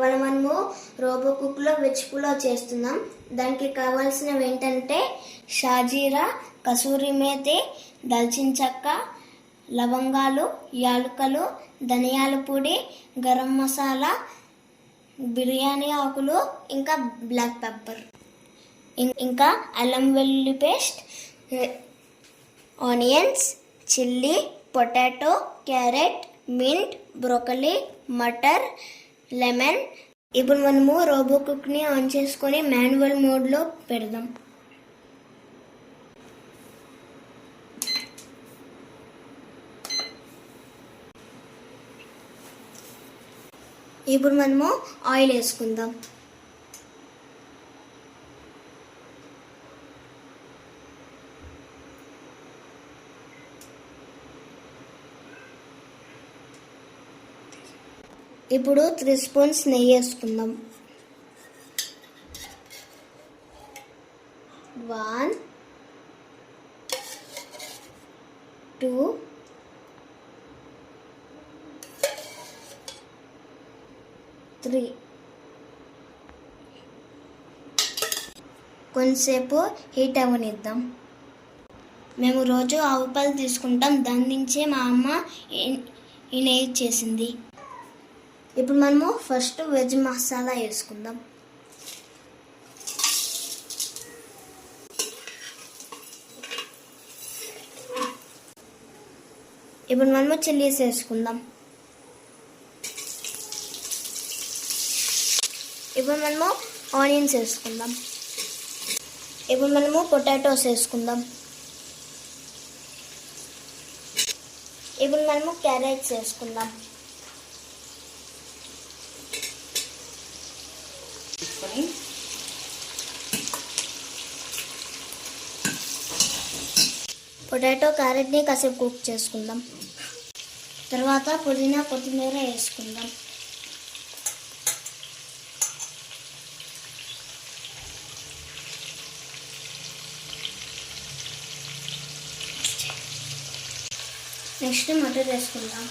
ఇవాళ మనము robo కుక్లో veg pulao చేస్తున్నాం. దానికి కావాల్సినవి ఏంటంటే షాజీరా, కసూరి మేతి, దాల్చిన చెక్క, లవంగాలు, యాలకులు, ధనియాల పొడి, గరం మసాలా, బిర్యానీ ఆకులు, ఇంకా బ్లాక్ పెప్పర్, ఇంకా అల్లం వెల్లుల్లి paste, onions, chilli, potato, carrot, mint, broccoli, మటర్, లెమన్. ఇప్పుడు మనము రోబో కుక్ని ఆన్ చేసుకొని మాన్యువల్ మోడ్లో పెడదాం. ఇప్పుడు మనము ఆయిల్ వేసుకుందాం. ఇప్పుడు 3 స్పూన్స్ నెయ్యి వేసుకుందాం. 1 2 3. కొంతసేపు హీట్ అవ్వనిద్దాం. మేము రోజు ఆవు పాలు తీసుకుంటాం. దాని నుంచే మా అమ్మ ఈ నెయ్యి చేసింది. ఇప్పుడు మనము ఫస్ట్ వెజ్ మసాలా వేసుకుందాం. ఇప్పుడు మనము చిల్లీస్ వేసుకుందాం. ఇప్పుడు మనము ఆనియన్స్ వేసుకుందాం. ఇప్పుడు మనము పొటాటోస్ వేసుకుందాం. ఇప్పుడు మనము క్యారెట్స్ వేసుకుందాం. పొటాటో క్యారెట్ని కాసేపు కుక్ చేసుకుందాం. తర్వాత పుదీనా కొత్తిమీర వేసుకుందాం. నెక్స్ట్ మటర్ వేసుకుందాం.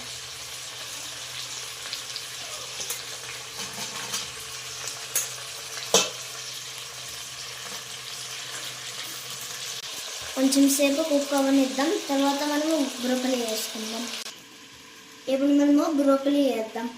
కొంచెం సేపు కుక్ అవ్వనిద్దాం. తర్వాత మనము బ్రోకలీ వేసుకుందాం. ఇప్పుడు మనము బ్రోకలీ వేద్దాం.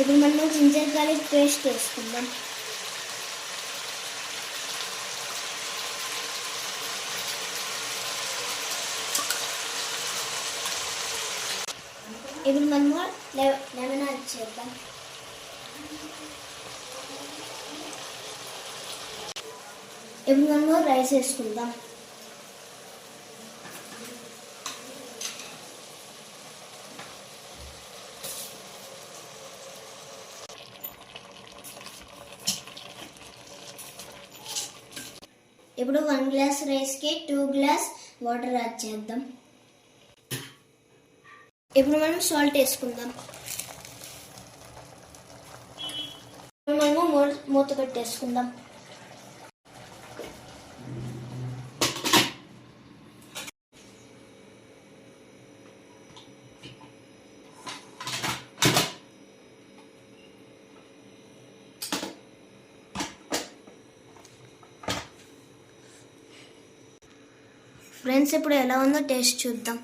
ఇప్పుడు మనము జింజర్ గార్లిక్ పేస్ట్ వేసుకుందాం. ఇప్పుడు మనము లెమన్ యాడ్ చేద్దాం. ఇప్పుడు మనము రైస్ వేసుకుందాం. ఇప్పుడు 1 గ్లాస్ రైస్కి 2 గ్లాస్ వాటర్ యాడ్ చేద్దాం. ఇప్పుడు మనం సాల్ట్ వేసుకుందాం. మనము మూత పెట్టేసుకుందాం. ఫ్రెండ్స్, ఇప్పుడు ఎలా ఉందో టేస్ట్ చూద్దాం.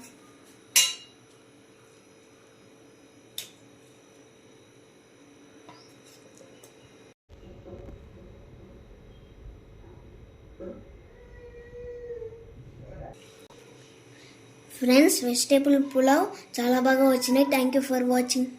ఫ్రెండ్స్, వెజిటేబుల్ పులావ్ చాలా బాగా వచ్చినాయి. Thank you for watching.